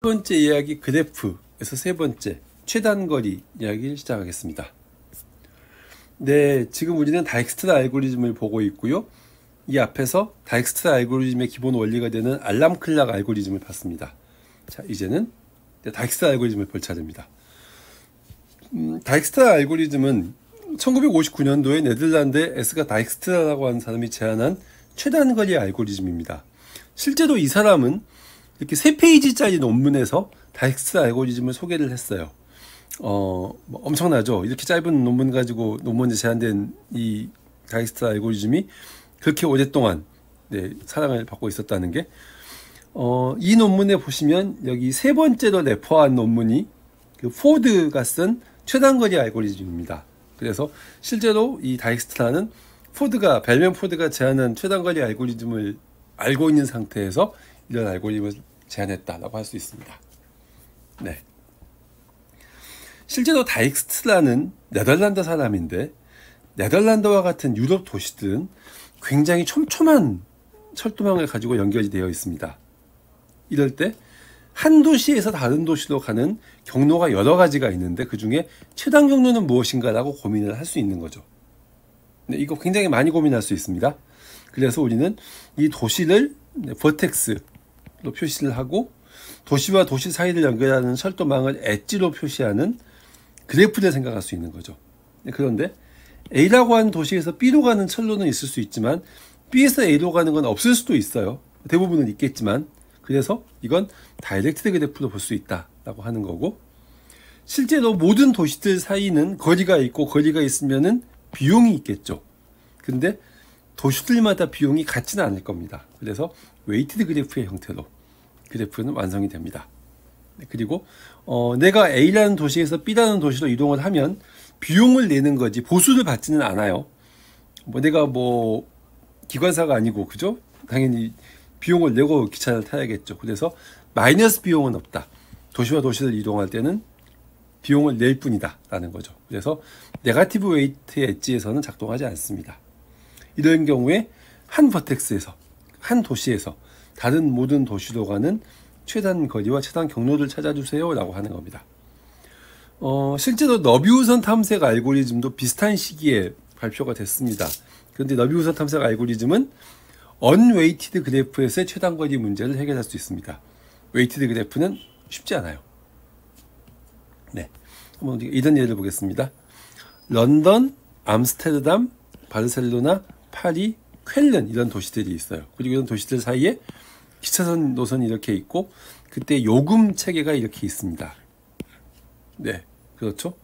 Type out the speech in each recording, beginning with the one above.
번째 이야기 그래프에서 세 번째 최단거리 이야기를 시작하겠습니다. 네, 지금 우리는 다익스트라 알고리즘을 보고 있고요. 이 앞에서 다익스트라 알고리즘의 기본 원리가 되는 알람 클락 알고리즘을 봤습니다. 자, 이제는 다익스트라 알고리즘을 볼 차례입니다. 다익스트라 알고리즘은 1959년도에 네덜란드의 에스가 다익스트라라고 하는 사람이 제안한 최단거리 알고리즘입니다. 실제로 이 사람은 이렇게 3페이지짜리 논문에서 다익스트라 알고리즘을 소개를 했어요. 엄청나죠? 이렇게 짧은 논문 가지고 논문에 제안된 이 다익스트라 알고리즘이 그렇게 오랫동안 사랑을 받고 있었다는 게, 이 논문에 보시면 여기 세 번째로 레퍼한 논문이 그 포드가 쓴 최단거리 알고리즘입니다. 그래서 실제로 이 다익스트라는 벨면 포드가 제안한 최단거리 알고리즘을 알고 있는 상태에서 이런 알고리즘을 제안했다라고 할 수 있습니다. 네. 실제로 다익스트라는 네덜란드 사람인데, 네덜란드와 같은 유럽 도시들은 굉장히 촘촘한 철도망을 가지고 연결이 되어 있습니다. 이럴 때 한 도시에서 다른 도시로 가는 경로가 여러 가지가 있는데 그 중에 최단 경로는 무엇인가라고 고민을 할 수 있는 거죠. 네, 이거 굉장히 많이 고민할 수 있습니다. 그래서 우리는 이 도시를 버텍스로 표시를 하고, 도시와 도시 사이를 연결하는 철도망을 엣지로 표시하는 그래프를 생각할 수 있는 거죠. 그런데 A라고 하는 도시에서 B로 가는 철로는 있을 수 있지만 B에서 A로 가는 건 없을 수도 있어요. 대부분은 있겠지만, 그래서 이건 다이렉트 그래프로 볼 수 있다라고 하는 거고, 실제로 모든 도시들 사이는 거리가 있고 거리가 있으면은 비용이 있겠죠. 근데 도시들마다 비용이 같지는 않을 겁니다. 그래서 웨이티드 그래프의 형태로 그래프는 완성이 됩니다. 그리고 내가 A라는 도시에서 B라는 도시로 이동을 하면 비용을 내는 거지 보수를 받지는 않아요. 내가 기관사가 아니고, 그죠? 당연히 비용을 내고 기차를 타야겠죠. 그래서 마이너스 비용은 없다. 도시와 도시를 이동할 때는 비용을 낼 뿐이다 라는 거죠. 그래서 네거티브 웨이트 엣지에서는 작동하지 않습니다. 이런 경우에 한 버텍스에서, 한 도시에서 다른 모든 도시로 가는 최단 거리와 최단 경로를 찾아주세요 라고 하는 겁니다. 실제로 너비우선 탐색 알고리즘도 비슷한 시기에 발표가 됐습니다. 그런데 너비우선 탐색 알고리즘은 언웨이티드 그래프에서의 최단거리 문제를 해결할 수 있습니다. 웨이티드 그래프는 쉽지 않아요. 네, 한번 이런 예를 보겠습니다. 런던, 암스테르담, 바르셀로나, 파리, 쾰른, 이런 도시들이 있어요. 그리고 이런 도시들 사이에 기차선 노선이 이렇게 있고, 그때 요금 체계가 이렇게 있습니다. 네, 그렇죠.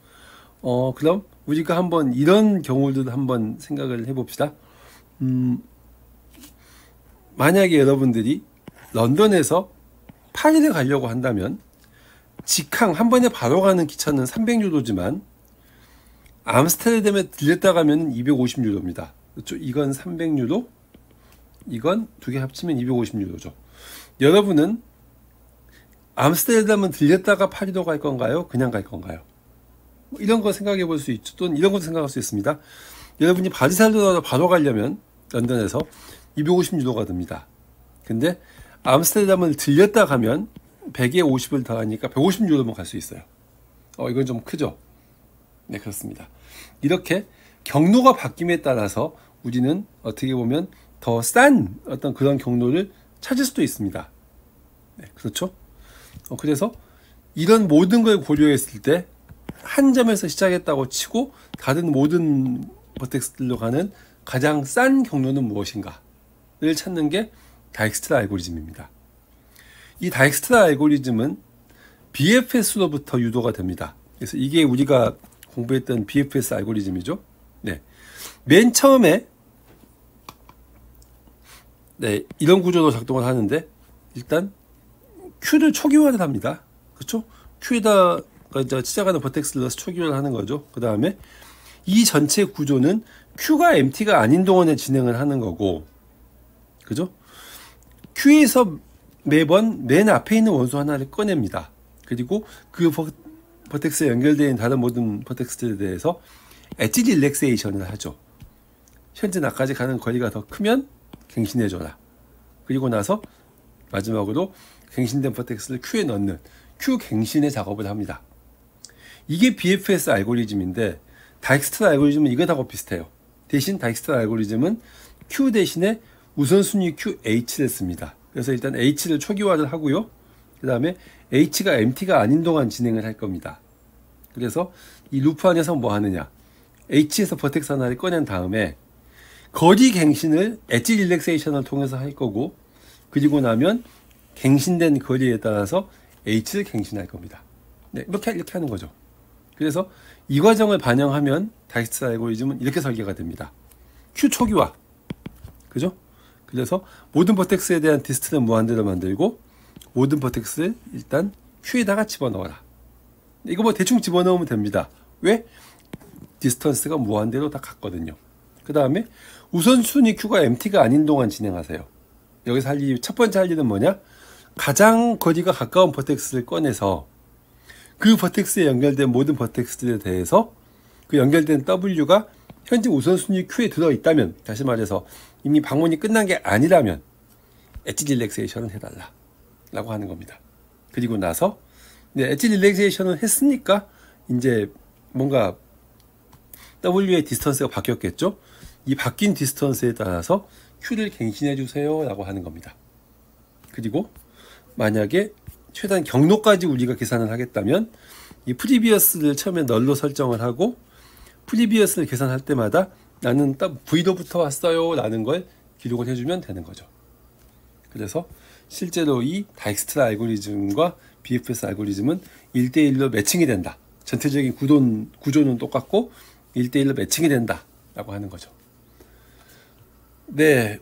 그럼 우리가 한번 이런 경우를 한번 생각을 해봅시다. 만약에 여러분들이 런던에서 파리를 가려고 한다면 직항 한 번에 바로 가는 기차는 300유로지만 암스테르담에 들렸다 가면 250유로입니다. 그렇죠? 이건 300유로, 이건 두 개 합치면 250유로죠. 여러분은 암스테르담은 들렸다가 파리로 갈 건가요? 그냥 갈 건가요? 이런 거 생각해 볼 수 있죠. 또는 이런 것도 생각할 수 있습니다. 여러분이 바르셀로나로 바로 가려면 런던에서 250유로가 듭니다. 근데 암스테르담을 들렸다 가면 100에 50을 더하니까 150유로면 갈 수 있어요. 이건 좀 크죠? 네, 그렇습니다. 이렇게 경로가 바뀜에 따라서 우리는 어떻게 보면 더 싼 어떤 그런 경로를 찾을 수도 있습니다. 네, 그렇죠? 그래서 이런 모든 걸 고려했을 때 한 점에서 시작했다고 치고 다른 모든 버텍스들로 가는 가장 싼 경로는 무엇인가를 찾는 게 다익스트라 알고리즘입니다. 이 다익스트라 알고리즘은 BFS로부터 유도가 됩니다. 그래서 이게 우리가 공부했던 BFS 알고리즘이죠. 네, 맨 처음에 이런 구조로 작동을 하는데, 일단 Q를 초기화를 합니다. 그렇죠? Q에다 시작하는 버텍스를 넣어서 초기화를 하는 거죠. 그 다음에 이 전체 구조는 Q가 MT가 아닌 동안에 진행을 하는 거고, 그죠? Q에서 매번 맨 앞에 있는 원소 하나를 꺼냅니다. 그리고 그 버텍스에 연결되어 있는 다른 모든 버텍스들에 대해서 엣지 릴렉세이션을 하죠. 현재 나까지 가는 거리가 더 크면 갱신해줘라. 그리고 나서 마지막으로 갱신된 버텍스를 Q에 넣는 Q 갱신의 작업을 합니다. 이게 BFS 알고리즘인데 다익스트라 알고리즘은 이것하고 비슷해요. 대신 다익스트라 알고리즘은 Q 대신에 우선순위 QH를 씁니다. 그래서 일단 H를 초기화를 하고요. 그 다음에 H가 MT가 아닌 동안 진행을 할 겁니다. 그래서 이 루프 안에서 뭐 하느냐, H에서 버텍스 하나를 꺼낸 다음에 거리 갱신을 엣지 릴렉세이션을 통해서 할 거고, 그리고 나면 갱신된 거리에 따라서 H를 갱신할 겁니다. 네, 이렇게 하는 거죠. 그래서 이 과정을 반영하면 다익스트라 알고리즘은 이렇게 설계가 됩니다. Q 초기화, 그죠? 그래서 모든 버텍스에 대한 디스트는 무한대로 만들고 모든 버텍스를 일단 Q에다가 집어넣어라. 이거 뭐 대충 집어넣으면 됩니다. 왜? 디스턴스가 무한대로 다 같거든요. 그 다음에 우선순위 Q가 MT가 아닌 동안 진행하세요. 여기서 첫 번째 할 일은 뭐냐? 가장 거리가 가까운 버텍스를 꺼내서 그 버텍스에 연결된 모든 버텍스들에 대해서 그 연결된 W가 현재 우선순위 Q에 들어있다면, 다시 말해서 이미 방문이 끝난 게 아니라면 엣지 릴렉세이션을 해달라 라고 하는 겁니다. 그리고 나서 엣지 릴렉세이션을 했으니까 이제 뭔가 W의 디스턴스가 바뀌었겠죠. 이 바뀐 디스턴스에 따라서 Q를 갱신해 주세요 라고 하는 겁니다. 그리고 만약에 최단 경로까지 우리가 계산을 하겠다면 이 프리비어스를 처음에 널로 설정을 하고 프리비어스를 계산할 때마다 나는 딱 V도부터 왔어요 라는 걸 기록을 해주면 되는 거죠. 그래서 실제로 이 다익스트라 알고리즘과 BFS 알고리즘은 1대1로 매칭이 된다. 전체적인 구조는 똑같고 1대1로 매칭이 된다 라고 하는 거죠. 네,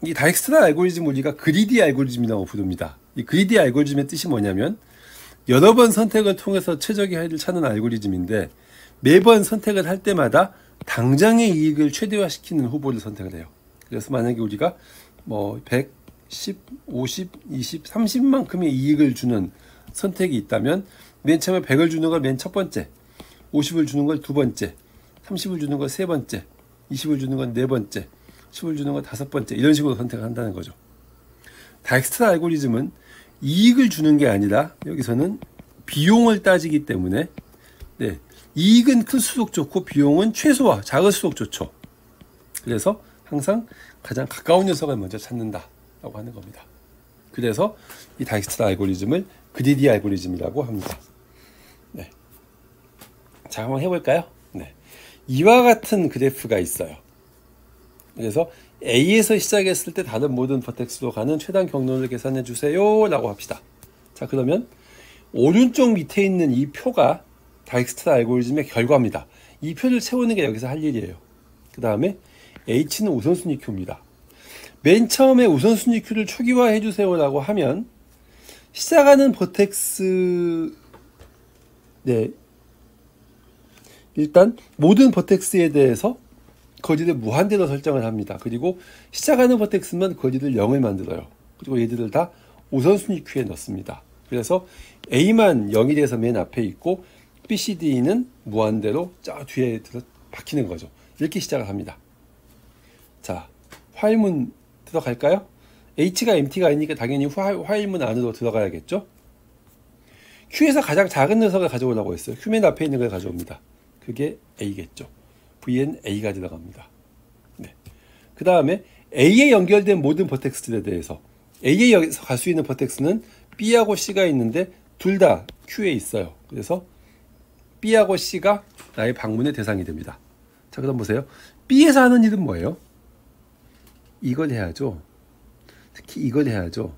이 다익스트라 알고리즘 우리가 그리디 알고리즘이라고 부릅니다. 이 그리디 알고리즘의 뜻이 뭐냐면 여러 번 선택을 통해서 최적의 해를 찾는 알고리즘인데 매번 선택을 할 때마다 당장의 이익을 최대화시키는 후보를 선택을 해요. 그래서 만약에 우리가 뭐 100, 10, 50, 20, 30만큼의 이익을 주는 선택이 있다면 맨 처음에 100을 주는 걸 맨 첫 번째, 50을 주는 걸 두 번째, 30을 주는 걸 세 번째, 20을 주는 건 네 번째, 10을 주는 건 다섯 번째, 이런 식으로 선택을 한다는 거죠. 다익스트라 알고리즘은 이익을 주는 게 아니라 여기서는 비용을 따지기 때문에 네, 이익은 클수록 좋고 비용은 최소화, 작을수록 좋죠. 그래서 항상 가장 가까운 녀석을 먼저 찾는다라고 하는 겁니다. 그래서 이 다익스트라 알고리즘을 그리디 알고리즘이라고 합니다. 네. 자, 한번 해볼까요? 네. 이와 같은 그래프가 있어요. 그래서 A에서 시작했을 때 다른 모든 버텍스로 가는 최단 경로를 계산해 주세요 라고 합시다. 자, 그러면 오른쪽 밑에 있는 이 표가 다익스트라 알고리즘의 결과입니다. 이 표를 채우는 게 여기서 할 일이에요. 그 다음에 H는 우선순위 Q입니다. 맨 처음에 우선순위 Q를 초기화해 주세요 라고 하면 시작하는 버텍스, 네, 일단 모든 버텍스에 대해서 거리를 무한대로 설정을 합니다. 그리고 시작하는 버텍스만 거리를 0을 만들어요. 그리고 얘들을 다 우선순위 Q에 넣습니다. 그래서 A만 0이 돼서 맨 앞에 있고 B, C, D는 무한대로 저 뒤에 박히는 거죠. 이렇게 시작을 합니다. 자, 화일문 들어갈까요? H가 MT가 아니니까 당연히 화일문 안으로 들어가야겠죠? Q에서 가장 작은 녀석을 가져오라고 했어요. Q 맨 앞에 있는 걸 가져옵니다. 그게 A겠죠. V엔 A가 들어갑니다. 네. 그 다음에 A에 연결된 모든 버텍스들에 대해서 A에서 갈 수 있는 버텍스는 B하고 C가 있는데 둘 다 Q에 있어요. 그래서 B하고 C가 나의 방문의 대상이 됩니다. 자, 그럼 보세요. B에서 하는 일은 뭐예요? 이걸 해야죠. 특히 이걸 해야죠.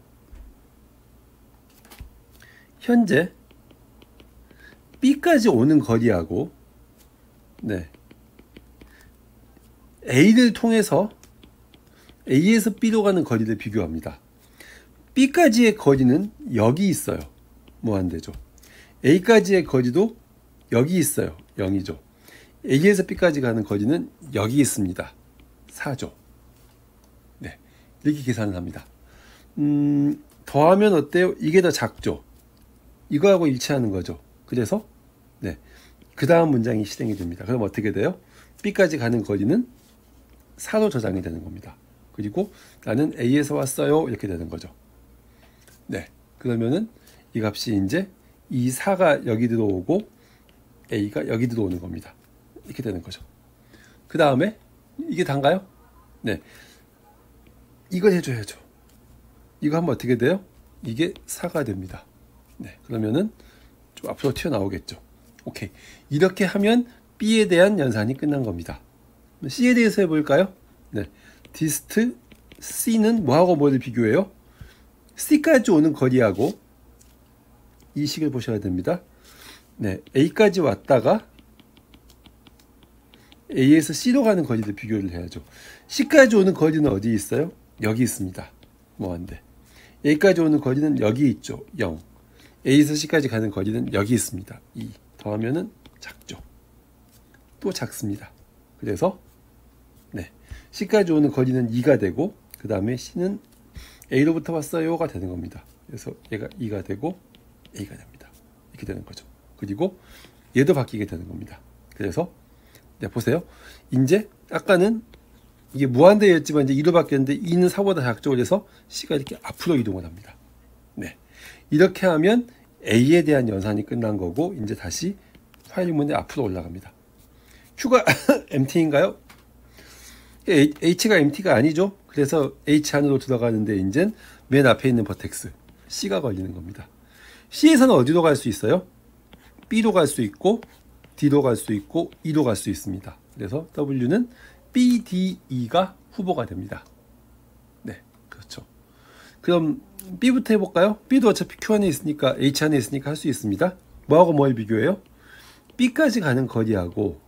현재 B까지 오는 거리하고 네, A를 통해서 A에서 B로 가는 거리를 비교합니다. B까지의 거리는 여기 있어요. 무한대죠. A까지의 거리도 여기 있어요. 0이죠. A에서 B까지 가는 거리는 여기 있습니다. 4죠. 네, 이렇게 계산을 합니다. 더하면 어때요? 이게 더 작죠. 이거하고 일치하는 거죠. 그래서 네, 그 다음 문장이 실행이 됩니다. 그럼 어떻게 돼요? B까지 가는 거리는 4로 저장이 되는 겁니다. 그리고 나는 A에서 왔어요. 이렇게 되는 거죠. 네, 그러면은 이 값이 이제 이 4가 여기 들어오고 a가 여기 들어오는 겁니다. 이렇게 되는 거죠. 그 다음에 이게 단가요? 네, 이걸 해줘야죠. 이거 하면 어떻게 돼요? 이게 4가 됩니다. 네, 그러면은 좀 앞으로 튀어나오겠죠. 오케이. 이렇게 하면 B에 대한 연산이 끝난 겁니다. C에 대해서 해볼까요? 네, 디스트 C는 뭐하고 뭐를 비교해요? C까지 오는 거리하고 이 식을 보셔야 됩니다. 네, A까지 왔다가 A에서 C로 가는 거리를 비교를 해야죠. C까지 오는 거리는 어디 있어요? 여기 있습니다. 뭐한데? A까지 오는 거리는 여기 있죠. 0. A에서 C까지 가는 거리는 여기 있습니다. 2. 더하면은 작죠. 또 작습니다. 그래서 네, C까지 오는 거리는 2가 되고 그 다음에 C는 A로부터 왔어요가 되는 겁니다. 그래서 얘가 2가 되고 A가 됩니다. 이렇게 되는 거죠. 그리고 얘도 바뀌게 되는 겁니다. 그래서 네, 보세요. 이제 아까는 이게 무한대였지만 이제 2로 바뀌었는데 2는 4보다 작죠. 그래서 C가 이렇게 앞으로 이동을 합니다. 네, 이렇게 하면 A에 대한 연산이 끝난 거고 이제 다시 파일문에 앞으로 올라갑니다. Q가 MT인가요? H가 MT가 아니죠. 그래서 H 안으로 들어가는데 이제 맨 앞에 있는 버텍스 C가 걸리는 겁니다. C에서는 어디로 갈 수 있어요? B로 갈 수 있고 D로 갈 수 있고 E로 갈 수 있습니다. 그래서 W는 B, D, E가 후보가 됩니다. 네, 그렇죠. 그럼 B부터 해볼까요? B도 어차피 Q 안에 있으니까 H 안에 있으니까 할 수 있습니다. 뭐하고 뭘 비교해요? B까지 가는 거리하고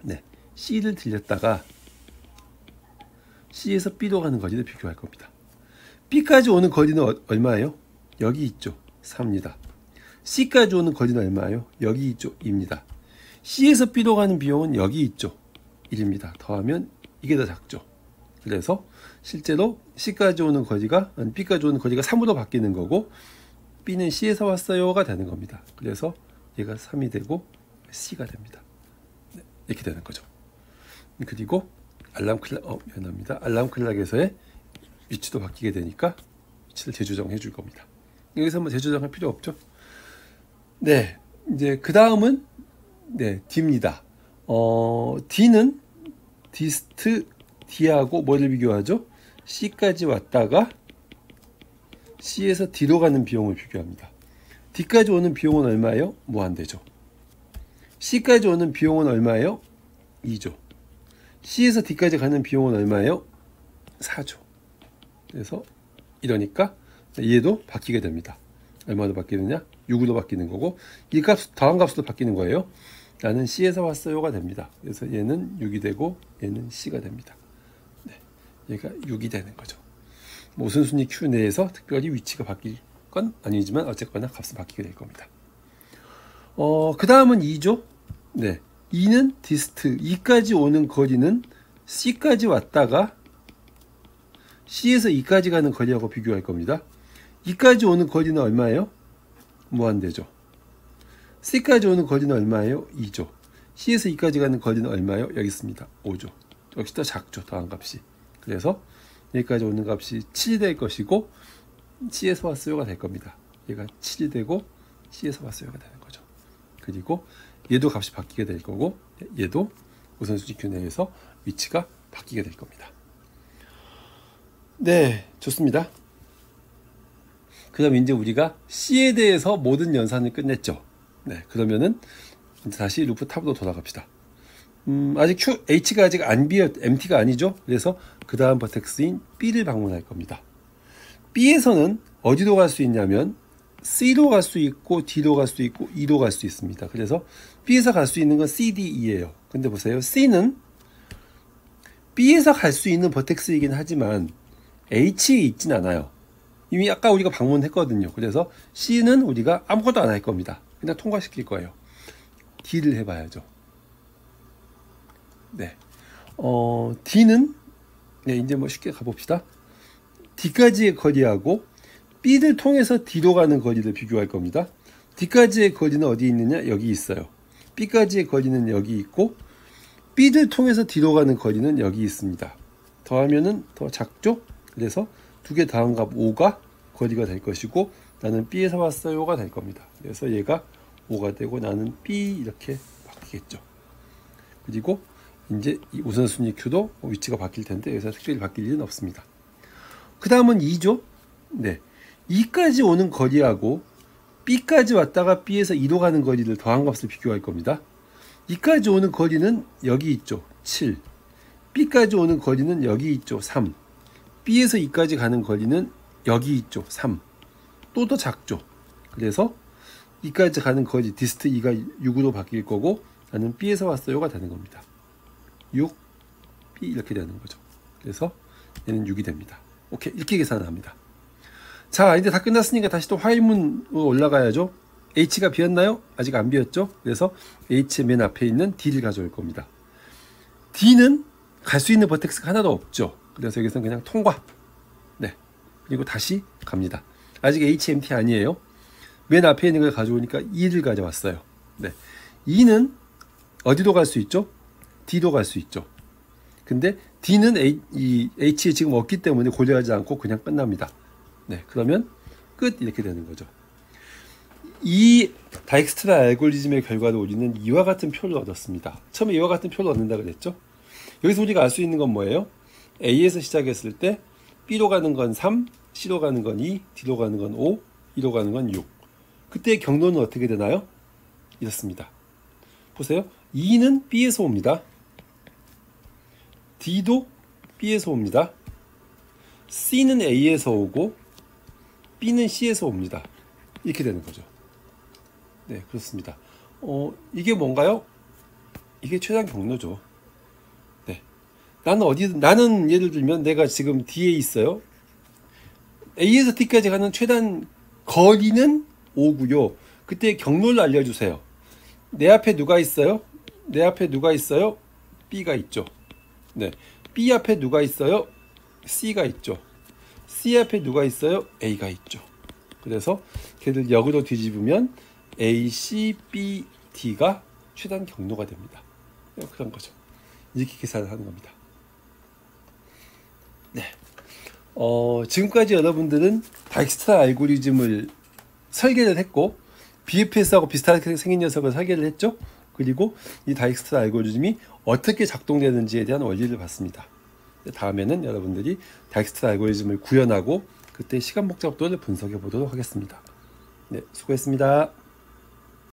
네, C를 들렸다가 C에서 B로 가는 거리를 비교할 겁니다. B까지 오는 거리는 얼마예요? 여기 있죠. 4입니다. C까지 오는 거리는 얼마예요? 여기 있죠. 2입니다. C에서 B로 가는 비용은 여기 있죠. 1입니다. 더하면 이게 더 작죠. 그래서 실제로 C까지 오는 거리가 B까지 오는 거리가 3으로 바뀌는 거고 B는 C에서 왔어요가 되는 겁니다. 그래서 얘가 3이 되고 C가 됩니다. 네, 이렇게 되는 거죠. 그리고 미안합니다. 알람 클락에서의 위치도 바뀌게 되니까 위치를 재조정해 줄 겁니다. 여기서 뭐 재조정할 필요 없죠. 네, 이제 그 다음은 네, D입니다. D는 디스트 D하고 뭐를 비교하죠? C까지 왔다가 C에서 D로 가는 비용을 비교합니다. D까지 오는 비용은 얼마예요? 무한대죠. C까지 오는 비용은 얼마예요? 2죠. C에서 D까지 가는 비용은 얼마예요? 4죠. 그래서 이러니까 얘도 바뀌게 됩니다. 얼마로 바뀌느냐? 6으로 바뀌는 거고 이 값 더한 값으로 바뀌는 거예요. 나는 C에서 왔어요가 됩니다. 그래서 얘는 6이 되고 얘는 C가 됩니다. 네, 얘가 6이 되는 거죠. 모순순위 Q 내에서 특별히 위치가 바뀔 건 아니지만 어쨌거나 값은 바뀌게 될 겁니다. 그 다음은 2죠. 네, 2는 디스트 2까지 오는 거리는 C까지 왔다가 C에서 2까지 가는 거리하고 비교할 겁니다. 2까지 오는 거리는 얼마예요? 무한대죠. C까지 오는 거리는 얼마예요? 2죠. C에서 2까지 가는 거리는 얼마예요? 여기 있습니다. 5죠. 역시 더 작죠. 더한 값이. 그래서 여기까지 오는 값이 7이 될 것이고 C에서 왔어요가 될 겁니다. 얘가 7이 되고 C에서 왔어요가 되는 거죠. 그리고 얘도 값이 바뀌게 될 거고 얘도 우선순위 Q 내에서 위치가 바뀌게 될 겁니다. 네, 좋습니다. 그럼 이제 우리가 C에 대해서 모든 연산을 끝냈죠. 네, 그러면은 이제 다시 루프 탑으로 돌아갑시다. 아직 H가 아직 안 MT가 아니죠. 그래서 그 다음 버텍스인 B를 방문할 겁니다. B에서는 어디로 갈 수 있냐면 C로 갈 수 있고 D로 갈 수 있고 E로 갈 수 있습니다. 그래서 B에서 갈 수 있는 건 C, D, E예요. 근데 보세요. C는 B에서 갈 수 있는 버텍스이긴 하지만 H에 있진 않아요. 이미 아까 우리가 방문했거든요. 그래서 C는 우리가 아무것도 안 할 겁니다. 그냥 통과시킬 거예요. D를 해봐야죠. 네, D는 네, 이제 뭐 쉽게 가봅시다. D까지의 거리하고 B를 통해서 D로 가는 거리를 비교할 겁니다. D까지의 거리는 어디 있느냐? 여기 있어요. B까지의 거리는 여기 있고 B를 통해서 D로 가는 거리는 여기 있습니다. 더하면은 더 작죠? 그래서 두 개 더한 값 5가 거리가 될 것이고 나는 B에서 왔어요가 될 겁니다. 그래서 얘가 O가 되고 나는 B 이렇게 바뀌겠죠. 그리고 이제 이 우선순위 Q도 위치가 바뀔 텐데 여기서 특별히 바뀔 일은 없습니다. 그 다음은 2죠. 네, 2까지 오는 거리하고 B까지 왔다가 B에서 2로 가는 거리를 더한 값을 비교할 겁니다. 2까지 오는 거리는 여기 있죠. 7. B까지 오는 거리는 여기 있죠. 3. B에서 2까지 가는 거리는 여기 있죠. 3. 또 더 작죠. 그래서 2까지 가는 거리 디스트 2가 6으로 바뀔 거고 나는 B에서 왔어요가 되는 겁니다. 6, B 이렇게 되는 거죠. 그래서 얘는 6이 됩니다. 오케이, 이렇게 계산을 합니다. 자, 이제 다 끝났으니까 다시 또 화일문으로 올라가야죠. H가 비었나요? 아직 안 비었죠. 그래서 H의 맨 앞에 있는 D를 가져올 겁니다. D는 갈 수 있는 버텍스가 하나도 없죠. 그래서 여기서는 그냥 통과. 네, 그리고 다시 갑니다. 아직 HMT 아니에요. 맨 앞에 있는 걸 가져오니까 2를 가져왔어요. 네, 2는 어디도 갈 수 있죠? D도 갈 수 있죠. 근데 D는 이 H에 지금 없기 때문에 고려하지 않고 그냥 끝납니다. 네, 그러면 끝 이렇게 되는 거죠. 이 다익스트라 알고리즘의 결과로 우리는 이와 같은 표를 얻었습니다. 처음에 이와 같은 표를 얻는다 그랬죠. 여기서 우리가 알 수 있는 건 뭐예요? A에서 시작했을 때 B로 가는 건 3, C로 가는 건 2, D로 가는 건 5, E로 가는 건 6. 그때 경로는 어떻게 되나요? 이렇습니다. 보세요. 2는 B에서 옵니다. D도 B에서 옵니다. C는 A에서 오고 B는 C에서 옵니다. 이렇게 되는 거죠. 네, 그렇습니다. 이게 뭔가요? 이게 최단 경로죠. 네, 나는 예를 들면 내가 지금 D에 있어요. A에서 D까지 가는 최단 거리는 5고요. 그때 경로를 알려주세요. 내 앞에 누가 있어요? 내 앞에 누가 있어요? B가 있죠. 네, B 앞에 누가 있어요? C가 있죠. C 앞에 누가 있어요? A가 있죠. 그래서 걔들 역으로 뒤집으면 A, C, B, D가 최단 경로가 됩니다. 그런 거죠. 이렇게 계산을 하는 겁니다. 네, 지금까지 여러분들은 다익스트라 알고리즘을 설계를 했고 BFS하고 비슷하게 생긴 녀석을 설계를 했죠. 그리고 이 다익스트라 알고리즘이 어떻게 작동되는지에 대한 원리를 봤습니다. 다음에는 여러분들이 다익스트라 알고리즘을 구현하고 그때 시간 복잡도를 분석해 보도록 하겠습니다. 네, 수고했습니다.